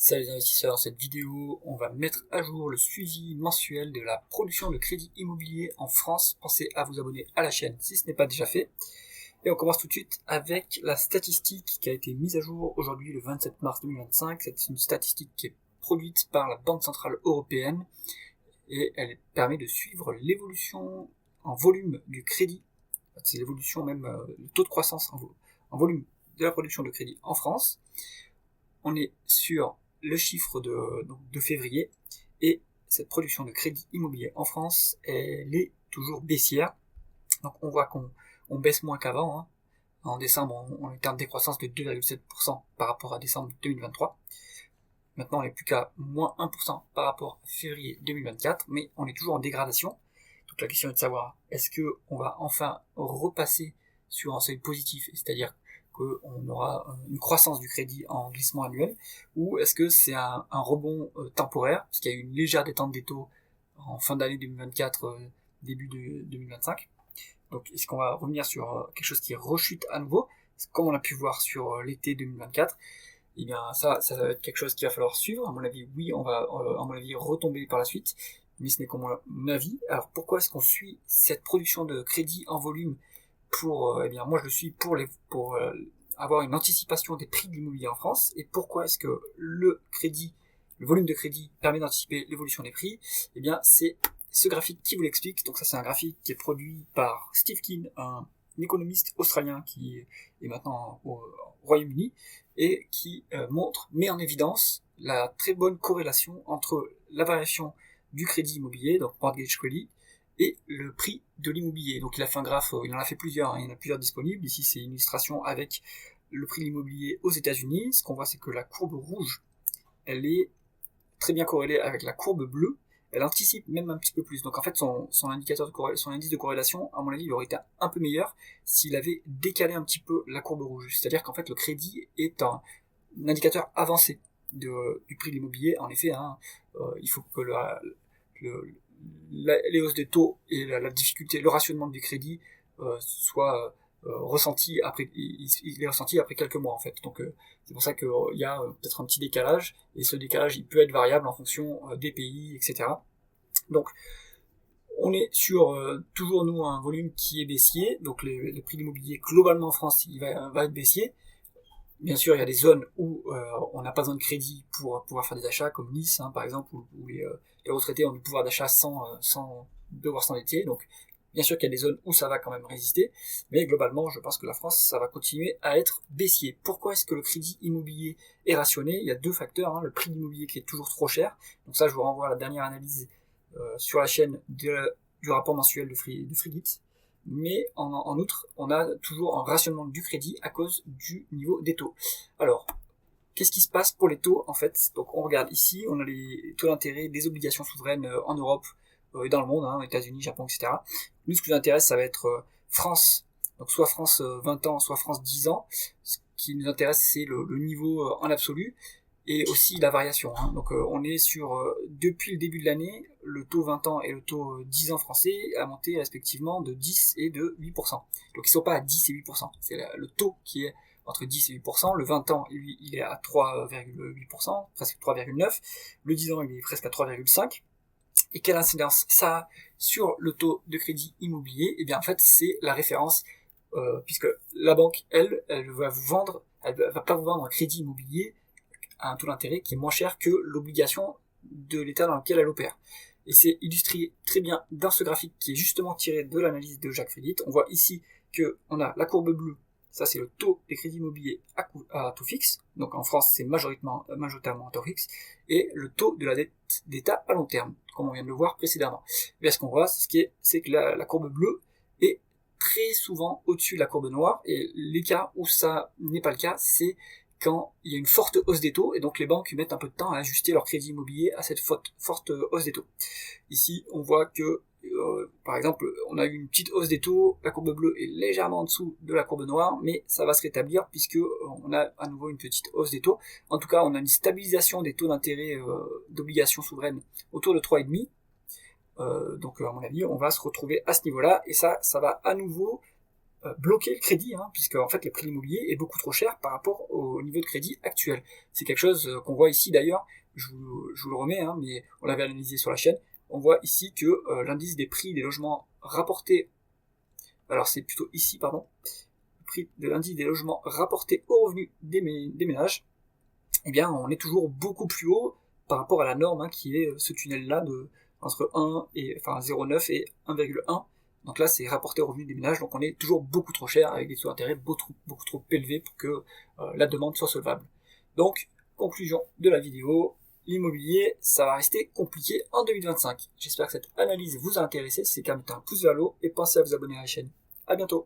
Salut les investisseurs, dans cette vidéo, on va mettre à jour le suivi mensuel de la production de crédit immobilier en France. Pensez à vous abonner à la chaîne si ce n'est pas déjà fait. Et on commence tout de suite avec la statistique qui a été mise à jour aujourd'hui le 27 mars 2025. C'est une statistique qui est produite par la Banque Centrale Européenne et elle permet de suivre l'évolution en volume du crédit. C'est l'évolution même, le taux de croissance en volume de la production de crédit en France. On est sur le chiffre de février, et cette production de crédit immobilier en France, elle est toujours baissière. Donc on voit qu'on baisse moins qu'avant. Hein. En décembre, on était en décroissance de 2,7% par rapport à décembre 2023. Maintenant, on n'est plus qu'à moins 1% par rapport à février 2024, mais on est toujours en dégradation. Donc la question est de savoir, est-ce qu'on va enfin repasser sur un seuil positif, c'est-à-dire qu'on aura une croissance du crédit en glissement annuel, ou est-ce que c'est un rebond temporaire, puisqu'il y a eu une légère détente des taux en fin d'année 2024, début de 2025. Donc est-ce qu'on va revenir sur quelque chose qui rechute à nouveau, comme on a pu voir sur l'été 2024? Eh bien ça va être quelque chose qu'il va falloir suivre. À mon avis, oui, on va à mon avis retomber par la suite, mais ce n'est qu'à mon avis. Alors pourquoi est-ce qu'on suit cette production de crédit en volume pour, eh bien moi je le suis pour avoir une anticipation des prix de l'immobilier en France. Et pourquoi est-ce que le volume de crédit permet d'anticiper l'évolution des prix? Eh bien c'est ce graphique qui vous l'explique. Donc ça, c'est un graphique qui est produit par Steve Keen, un économiste australien qui est maintenant au Royaume-Uni, et qui met en évidence la très bonne corrélation entre la variation du crédit immobilier, donc mortgage credit, et le prix de l'immobilier. Donc il a fait un graphe, il en a fait plusieurs, il y en a plusieurs disponibles. Ici c'est une illustration avec le prix de l'immobilier aux États-Unis. Ce qu'on voit, c'est que la courbe rouge, elle est très bien corrélée avec la courbe bleue. Elle anticipe même un petit peu plus. Donc en fait son indice de corrélation, à mon avis, il aurait été un peu meilleur s'il avait décalé un petit peu la courbe rouge. C'est-à-dire qu'en fait le crédit est un indicateur avancé du prix de l'immobilier. En effet, il faut que les hausses des taux et la difficulté, le rationnement du crédit soit ressenti après, il est ressenti après quelques mois en fait. Donc c'est pour ça qu'il y a peut-être un petit décalage, et ce décalage il peut être variable en fonction des pays, etc. Donc on est sur toujours nous un volume qui est baissier, donc les prix de l'immobilier globalement en France il va être baissier. Bien sûr, il y a des zones où on n'a pas besoin de crédit pour pouvoir faire des achats, comme Nice, par exemple, où les retraités ont du pouvoir d'achat sans devoir s'endetter. Donc, bien sûr qu'il y a des zones où ça va quand même résister, mais globalement, je pense que la France, ça va continuer à être baissier. Pourquoi est-ce que le crédit immobilier est rationné? Il y a deux facteurs. Le prix de l'immobilier qui est toujours trop cher. Donc ça, je vous renvoie à la dernière analyse sur la chaîne du rapport mensuel de Frigit. Mais en outre, on a toujours un rationnement du crédit à cause du niveau des taux. Alors, qu'est-ce qui se passe pour les taux en fait? Donc on regarde ici, on a les taux d'intérêt des obligations souveraines en Europe et dans le monde, États-Unis, Japon, etc. Nous, ce qui nous intéresse, ça va être France, donc soit France 20 ans, soit France 10 ans. Ce qui nous intéresse, c'est le niveau en absolu, et aussi la variation. Donc on est sur, depuis le début de l'année, le taux 20 ans et le taux 10 ans français a monté respectivement de 10 et de 8%. Donc ils ne sont pas à 10 et 8%, c'est le taux qui est entre 10 et 8%, le 20 ans, lui, il est à 3,8%, presque 3,9%, le 10 ans, il est presque à 3,5%. Et quelle incidence ça a sur le taux de crédit immobilier? Eh bien en fait, c'est la référence, puisque la banque, elle va pas vous vendre un crédit immobilier à un taux d'intérêt qui est moins cher que l'obligation de l'État dans lequel elle opère. Et c'est illustré très bien dans ce graphique qui est justement tiré de l'analyse de Jacques Frigit. On voit ici qu'on a la courbe bleue, ça c'est le taux des crédits immobiliers à taux fixe, donc en France c'est majoritairement à taux fixe, et le taux de la dette d'État à long terme, comme on vient de le voir précédemment. Et ce qu'on voit, c'est que la courbe bleue est très souvent au-dessus de la courbe noire, et les cas où ça n'est pas le cas, c'est quand il y a une forte hausse des taux, et donc les banques mettent un peu de temps à ajuster leur crédit immobilier à cette forte hausse des taux. Ici, on voit que, par exemple, on a eu une petite hausse des taux, la courbe bleue est légèrement en dessous de la courbe noire, mais ça va se rétablir puisque on a à nouveau une petite hausse des taux. En tout cas, on a une stabilisation des taux d'intérêt d'obligations souveraines autour de 3,5. Donc à mon avis, on va se retrouver à ce niveau-là, et ça va à nouveau bloquer le crédit, puisque en fait le prix de l'immobilier est beaucoup trop cher par rapport au niveau de crédit actuel. C'est quelque chose qu'on voit ici d'ailleurs, je vous le remets, mais on l'avait analysé sur la chaîne. On voit ici que l'indice des prix des logements rapportés, alors c'est plutôt ici, pardon, le prix de l'indice des logements rapportés aux revenus des ménages, eh bien on est toujours beaucoup plus haut par rapport à la norme, qui est ce tunnel-là de entre 0,9 et 1,1. Donc là, c'est rapporté aux revenus des ménages, donc on est toujours beaucoup trop cher, avec des taux d'intérêt beaucoup trop élevés pour que la demande soit solvable. Donc, conclusion de la vidéo, l'immobilier, ça va rester compliqué en 2025. J'espère que cette analyse vous a intéressé. Si c'est le cas, mettez un pouce vers le haut et pensez à vous abonner à la chaîne. À bientôt.